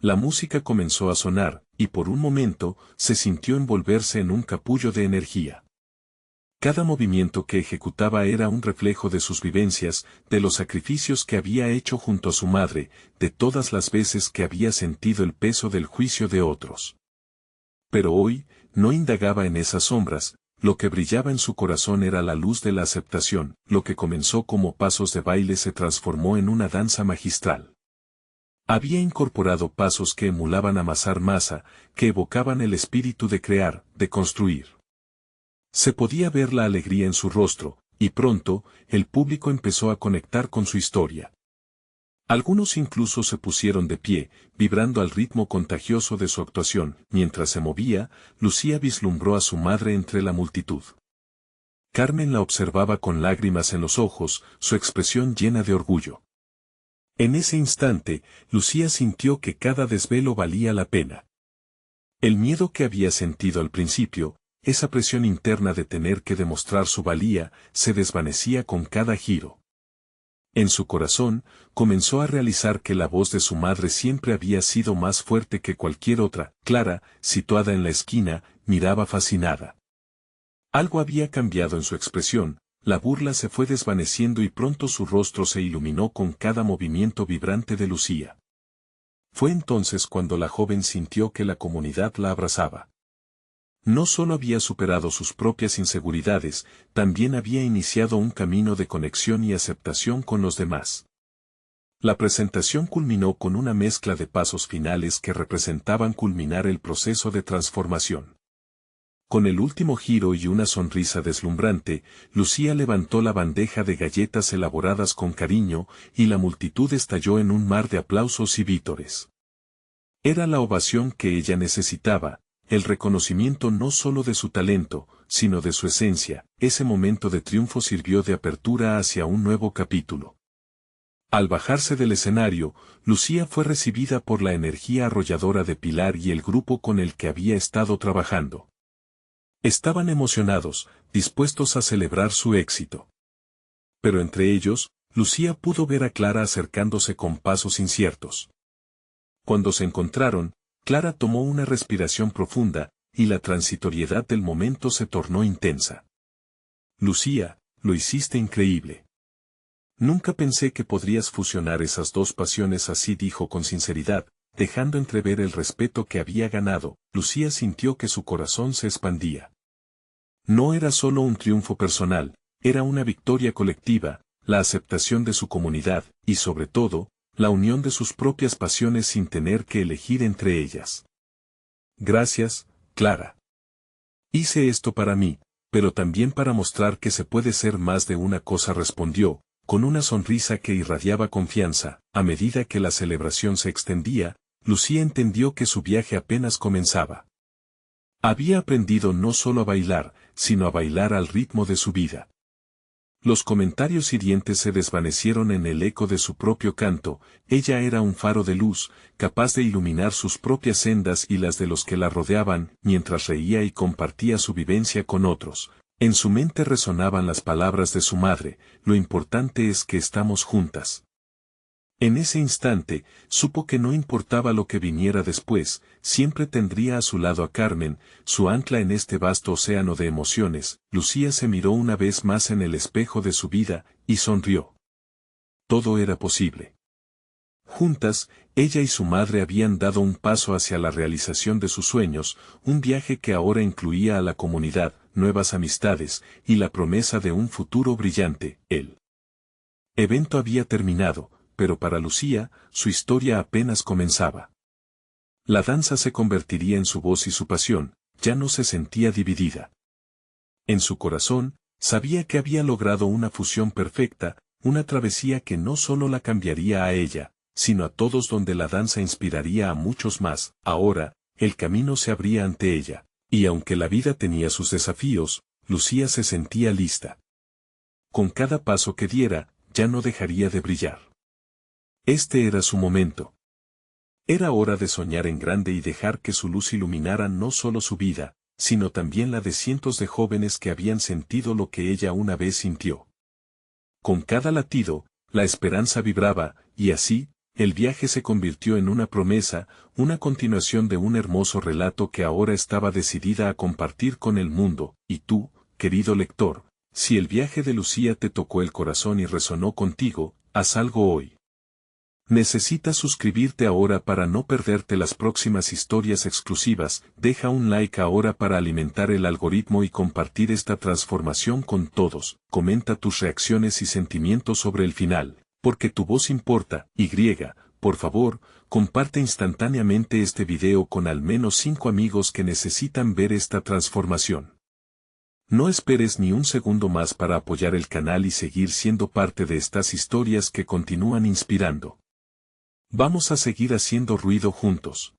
La música comenzó a sonar, y por un momento, se sintió envolverse en un capullo de energía. Cada movimiento que ejecutaba era un reflejo de sus vivencias, de los sacrificios que había hecho junto a su madre, de todas las veces que había sentido el peso del juicio de otros. Pero hoy, no indagaba en esas sombras. Lo que brillaba en su corazón era la luz de la aceptación. Lo que comenzó como pasos de baile se transformó en una danza magistral. Había incorporado pasos que emulaban amasar masa, que evocaban el espíritu de crear, de construir. Se podía ver la alegría en su rostro, y pronto, el público empezó a conectar con su historia. Algunos incluso se pusieron de pie, vibrando al ritmo contagioso de su actuación. Mientras se movía, Lucía vislumbró a su madre entre la multitud. Carmen la observaba con lágrimas en los ojos, su expresión llena de orgullo. En ese instante, Lucía sintió que cada desvelo valía la pena. El miedo que había sentido al principio, esa presión interna de tener que demostrar su valía, se desvanecía con cada giro. En su corazón, comenzó a realizar que la voz de su madre siempre había sido más fuerte que cualquier otra. Clara, situada en la esquina, miraba fascinada. Algo había cambiado en su expresión, la burla se fue desvaneciendo y pronto su rostro se iluminó con cada movimiento vibrante de Lucía. Fue entonces cuando la joven sintió que la comunidad la abrazaba. No solo había superado sus propias inseguridades, también había iniciado un camino de conexión y aceptación con los demás. La presentación culminó con una mezcla de pasos finales que representaban culminar el proceso de transformación. Con el último giro y una sonrisa deslumbrante, Lucía levantó la bandeja de galletas elaboradas con cariño, y la multitud estalló en un mar de aplausos y vítores. Era la ovación que ella necesitaba, el reconocimiento no solo de su talento, sino de su esencia. Ese momento de triunfo sirvió de apertura hacia un nuevo capítulo. Al bajarse del escenario, Lucía fue recibida por la energía arrolladora de Pilar y el grupo con el que había estado trabajando. Estaban emocionados, dispuestos a celebrar su éxito. Pero entre ellos, Lucía pudo ver a Clara acercándose con pasos inciertos. Cuando se encontraron, Clara tomó una respiración profunda, y la transitoriedad del momento se tornó intensa. Lucía, lo hiciste increíble. Nunca pensé que podrías fusionar esas dos pasiones así, dijo con sinceridad, dejando entrever el respeto que había ganado. Lucía sintió que su corazón se expandía. No era solo un triunfo personal, era una victoria colectiva, la aceptación de su comunidad, y sobre todo, la unión de sus propias pasiones sin tener que elegir entre ellas. Gracias, Clara. Hice esto para mí, pero también para mostrar que se puede ser más de una cosa, respondió, con una sonrisa que irradiaba confianza. A medida que la celebración se extendía, Lucía entendió que su viaje apenas comenzaba. Había aprendido no solo a bailar, sino a bailar al ritmo de su vida. Los comentarios hirientes se desvanecieron en el eco de su propio canto. Ella era un faro de luz, capaz de iluminar sus propias sendas y las de los que la rodeaban, mientras reía y compartía su vivencia con otros. En su mente resonaban las palabras de su madre: lo importante es que estamos juntas. En ese instante, supo que no importaba lo que viniera después, siempre tendría a su lado a Carmen, su ancla en este vasto océano de emociones. Lucía se miró una vez más en el espejo de su vida, y sonrió. Todo era posible. Juntas, ella y su madre habían dado un paso hacia la realización de sus sueños, un viaje que ahora incluía a la comunidad, nuevas amistades, y la promesa de un futuro brillante. El evento había terminado, pero para Lucía, su historia apenas comenzaba. La danza se convertiría en su voz y su pasión, ya no se sentía dividida. En su corazón, sabía que había logrado una fusión perfecta, una travesía que no solo la cambiaría a ella, sino a todos, donde la danza inspiraría a muchos más. Ahora, el camino se abría ante ella, y aunque la vida tenía sus desafíos, Lucía se sentía lista. Con cada paso que diera, ya no dejaría de brillar. Este era su momento. Era hora de soñar en grande y dejar que su luz iluminara no solo su vida, sino también la de cientos de jóvenes que habían sentido lo que ella una vez sintió. Con cada latido, la esperanza vibraba, y así, el viaje se convirtió en una promesa, una continuación de un hermoso relato que ahora estaba decidida a compartir con el mundo. Y tú, querido lector, si el viaje de Lucía te tocó el corazón y resonó contigo, haz algo hoy. Necesitas suscribirte ahora para no perderte las próximas historias exclusivas. Deja un like ahora para alimentar el algoritmo y compartir esta transformación con todos. Comenta tus reacciones y sentimientos sobre el final, porque tu voz importa. Por favor, comparte instantáneamente este video con al menos 5 amigos que necesitan ver esta transformación. No esperes ni un segundo más para apoyar el canal y seguir siendo parte de estas historias que continúan inspirando. Vamos a seguir haciendo ruido juntos.